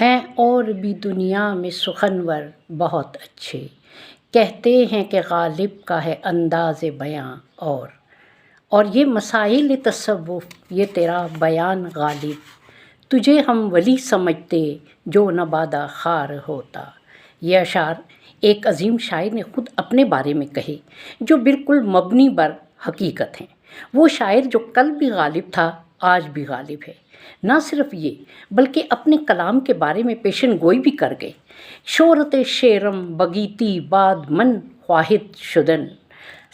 ہیں اور بھی دنیا میں سخنور بہت اچھے، کہتے ہیں کہ غالب کا ہے انداز بیاں اور یہ مسائل تصوف، یہ تیرا بیان غالب، تجھے ہم ولی سمجھتے جو نبادہ خار ہوتا۔ یہ اشعار ایک عظیم شاعر نے خود اپنے بارے میں کہے جو بالکل مبنی بر حقیقت ہیں۔ وہ شاعر جو کل بھی غالب تھا، آج بھی غالب ہے۔ نہ صرف یہ بلکہ اپنے کلام کے بارے میں پیشن گوئی بھی کر گئے۔ شہرت شعرم بگیتی بعد من خواہد شدن۔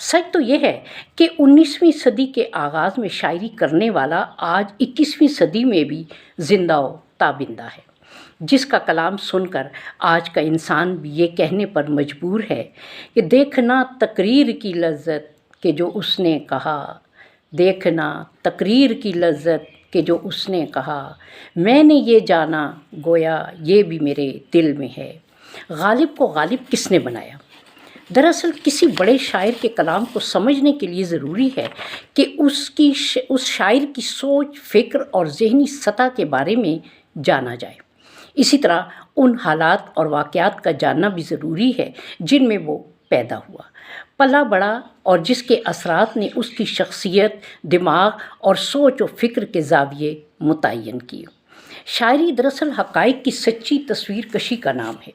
سچ تو یہ ہے کہ 19ویں صدی کے آغاز میں شاعری کرنے والا آج 21ویں صدی میں بھی زندہ و تابندہ ہے، جس کا کلام سن کر آج کا انسان بھی یہ کہنے پر مجبور ہے کہ دیکھنا تقریر کی لذت کہ جو اس نے کہا، دیکھنا تقریر کی لذت کہ جو اس نے کہا، میں نے یہ جانا گویا یہ بھی میرے دل میں ہے۔ غالب کو غالب کس نے بنایا؟ دراصل کسی بڑے شاعر کے کلام کو سمجھنے کے لیے ضروری ہے کہ اس شاعر کی سوچ، فکر اور ذہنی سطح کے بارے میں جانا جائے۔ اسی طرح ان حالات اور واقعات کا جاننا بھی ضروری ہے جن میں وہ پیدا ہوا، پلا بڑھا اور جس کے اثرات نے اس کی شخصیت، دماغ اور سوچ و فکر کے زاویے متعین کیے۔ شاعری دراصل حقائق کی سچی تصویر کشی کا نام ہے۔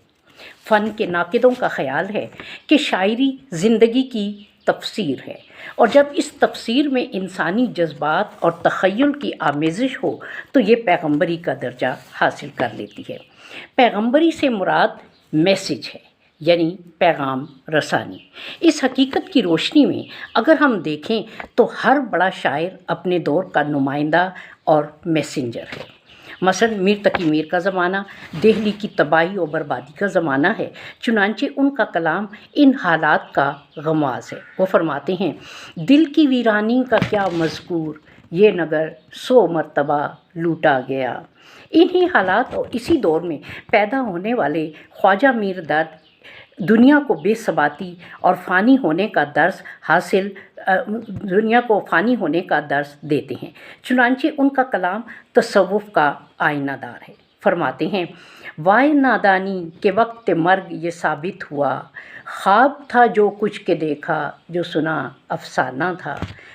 فن کے ناقدوں کا خیال ہے کہ شاعری زندگی کی تفسیر ہے، اور جب اس تفسیر میں انسانی جذبات اور تخیل کی آمیزش ہو تو یہ پیغمبری کا درجہ حاصل کر لیتی ہے۔ پیغمبری سے مراد میسج ہے، یعنی پیغام رسانی۔ اس حقیقت کی روشنی میں اگر ہم دیکھیں تو ہر بڑا شاعر اپنے دور کا نمائندہ اور میسنجر ہے۔ مثلاً میر تقی میر کا زمانہ دہلی کی تباہی و بربادی کا زمانہ ہے، چنانچہ ان کا کلام ان حالات کا غماز ہے۔ وہ فرماتے ہیں، دل کی ویرانی کا کیا مذکور، یہ نگر 100 مرتبہ لوٹا گیا۔ انہی حالات اور اسی دور میں پیدا ہونے والے خواجہ میر درد دنیا کو بے ثباتی اور فانی ہونے کا درس دیتے ہیں، چنانچہ ان کا کلام تصوف کا آئینہ دار ہے۔ فرماتے ہیں، وائے نادانی کے وقت مرگ یہ ثابت ہوا، خواب تھا جو کچھ کے دیکھا، جو سنا افسانہ تھا۔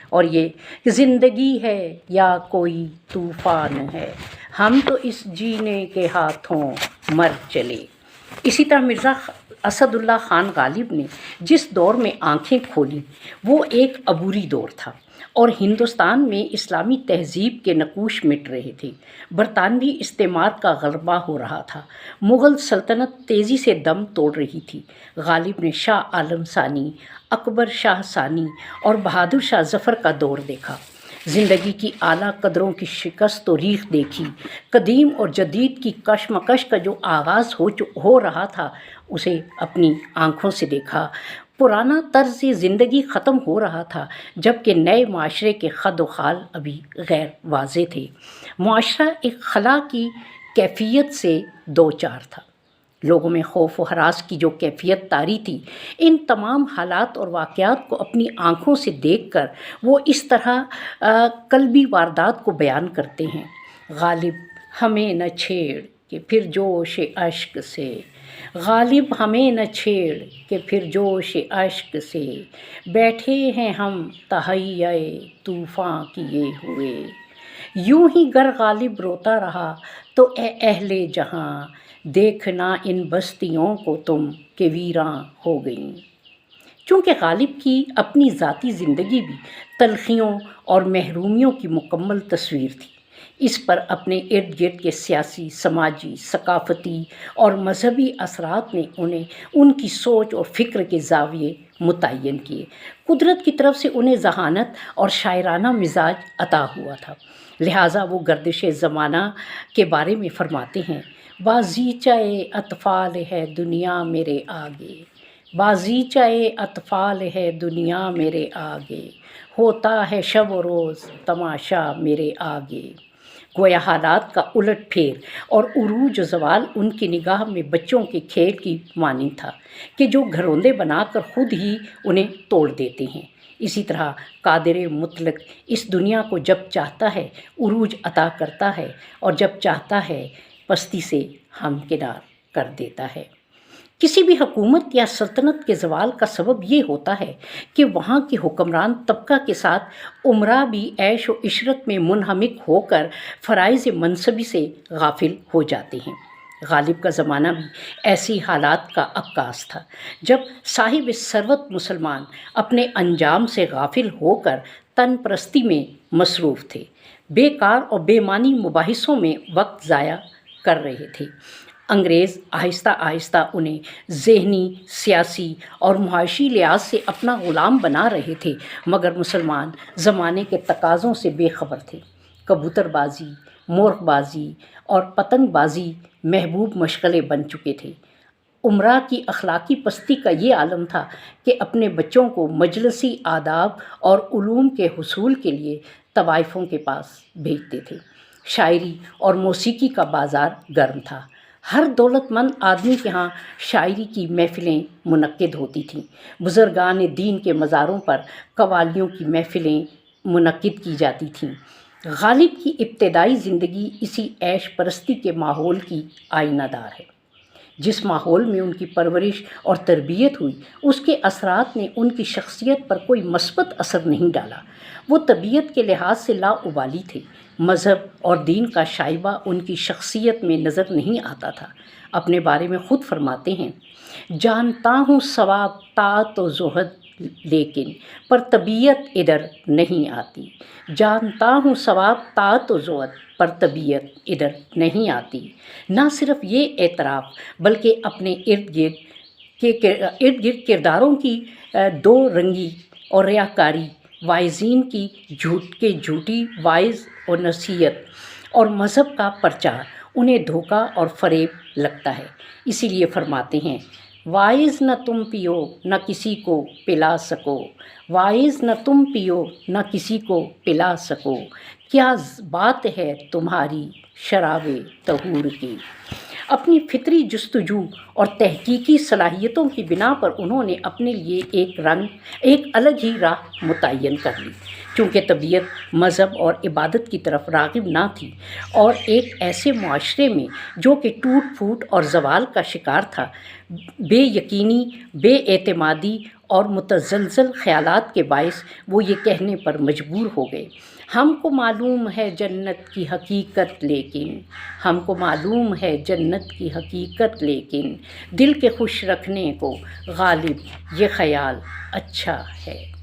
اور یہ زندگی ہے یا کوئی طوفان ہے، ہم تو اس جینے کے ہاتھوں مر چلے۔ اسی طرح مرزا اسد اللہ خان غالب نے جس دور میں آنکھیں کھولیں وہ ایک عبوری دور تھا، اور ہندوستان میں اسلامی تہذیب کے نقوش مٹ رہے تھے، برطانوی استعمار کا غلبہ ہو رہا تھا، مغل سلطنت تیزی سے دم توڑ رہی تھی۔ غالب نے شاہ عالم ثانی، اکبر شاہ ثانی اور بہادر شاہ ظفر کا دور دیکھا، زندگی کی اعلیٰ قدروں کی شکست و ریخ دیکھی، قدیم اور جدید کی کشمکش کا جو آغاز ہو رہا تھا اسے اپنی آنکھوں سے دیکھا۔ پرانا طرز زندگی ختم ہو رہا تھا، جبکہ نئے معاشرے کے خد و خال ابھی غیر واضح تھے۔ معاشرہ ایک خلا کی کیفیت سے دوچار تھا، لوگوں میں خوف و ہراس کی جو کیفیت طاری تھی۔ ان تمام حالات اور واقعات کو اپنی آنکھوں سے دیکھ کر وہ اس طرح قلبی واردات کو بیان کرتے ہیں، غالب ہمیں نہ چھیڑ کہ پھر جوش اشک سے، غالب ہمیں نہ چھیڑ کہ پھر جوش اشک سے، بیٹھے ہیں ہم تہیّہ طوفاں کیے ہوئے، یوں ہی گر غالب روتا رہا تو اے اہل جہاں، دیکھنا ان بستیوں کو تم کہ ویراں ہو گئیں۔ چونکہ غالب کی اپنی ذاتی زندگی بھی تلخیوں اور محرومیوں کی مکمل تصویر تھی، اس پر اپنے ارد گرد کے سیاسی، سماجی، ثقافتی اور مذہبی اثرات نے ان کی سوچ اور فکر کے زاویے متعین کیے۔ قدرت کی طرف سے انہیں ذہانت اور شاعرانہ مزاج عطا ہوا تھا، لہٰذا وہ گردش زمانہ کے بارے میں فرماتے ہیں، بازیچۂ اطفال ہے دنیا میرے آگے، بازیچۂ اطفال ہے دنیا میرے آگے، ہوتا ہے شب و روز تماشا میرے آگے۔ گویا حالات کا الٹ پھیر اور عروج و زوال ان کی نگاہ میں بچوں کے کھیل کی مانند تھا کہ جو گھروندے بنا کر خود ہی انہیں توڑ دیتے ہیں۔ اسی طرح قادر مطلق اس دنیا کو جب چاہتا ہے عروج عطا کرتا ہے، اور جب چاہتا ہے پستی سے ہمکنار کر دیتا ہے۔ کسی بھی حکومت یا سلطنت کے زوال کا سبب یہ ہوتا ہے کہ وہاں کے حکمران طبقہ کے ساتھ امراء بھی عیش و عشرت میں منہمک ہو کر فرائض منصبی سے غافل ہو جاتے ہیں۔ غالب کا زمانہ بھی ایسی حالات کا عکاس تھا، جب صاحب ثروت مسلمان اپنے انجام سے غافل ہو کر تن پرستی میں مصروف تھے، بیکار اور بے معنی مباحثوں میں وقت ضائع کر رہے تھے۔ انگریز آہستہ آہستہ انہیں ذہنی، سیاسی اور معاشی لحاظ سے اپنا غلام بنا رہے تھے، مگر مسلمان زمانے کے تقاضوں سے بے خبر تھے۔ کبوتر بازی، مرغ بازی اور پتنگ بازی محبوب مشغلے بن چکے تھے۔ امراء کی اخلاقی پستی کا یہ عالم تھا کہ اپنے بچوں کو مجلسی آداب اور علوم کے حصول کے لیے طوائفوں کے پاس بھیجتے تھے۔ شاعری اور موسیقی کا بازار گرم تھا۔ ہر دولت مند آدمی کے ہاں شاعری کی محفلیں منعقد ہوتی تھیں۔ بزرگان دین کے مزاروں پر قوالیوں کی محفلیں منعقد کی جاتی تھیں۔ غالب کی ابتدائی زندگی اسی عیش پرستی کے ماحول کی آئینہ دار ہے۔ جس ماحول میں ان کی پرورش اور تربیت ہوئی، اس کے اثرات نے ان کی شخصیت پر کوئی مثبت اثر نہیں ڈالا۔ وہ طبیعت کے لحاظ سے لاابالی تھے۔ مذہب اور دین کا شائبہ ان کی شخصیت میں نظر نہیں آتا تھا۔ اپنے بارے میں خود فرماتے ہیں، جانتا ہوں ثواب طاعت و زہد لیکن پر طبیعت ادھر نہیں آتی۔ جانتا ہوں ثواب طاعت و زہد پر طبیعت ادھر نہیں آتی۔ نہ صرف یہ اعتراف بلکہ اپنے ارد گرد کرداروں کی دو رنگی اور ریاکاری، واعظین کی جھوٹی واعظ و نصیحت اور مذہب کا پرچار انہیں دھوکہ اور فریب لگتا ہے۔ اسی لیے فرماتے ہیں، واعظ نہ تم پیو نہ کسی کو پلا سکو، واعظ نہ تم پیو نہ کسی کو پلا سکو، کیا بات ہے تمہاری شراب طہور کی۔ اپنی فطری جستجو اور تحقیقی صلاحیتوں کی بنا پر انہوں نے اپنے لیے ایک الگ ہی راہ متعین کر لی۔ چونکہ طبیعت مذہب اور عبادت کی طرف راغب نہ تھی اور ایک ایسے معاشرے میں جو کہ ٹوٹ پھوٹ اور زوال کا شکار تھا، بے یقینی، بے اعتمادی اور متزلزل خیالات کے باعث وہ یہ کہنے پر مجبور ہو گئے، ہم کو معلوم ہے جنت کی حقیقت لیکن، ہم کو معلوم ہے جنت کی حقیقت لیکن، دل کے خوش رکھنے کو غالب یہ خیال اچھا ہے۔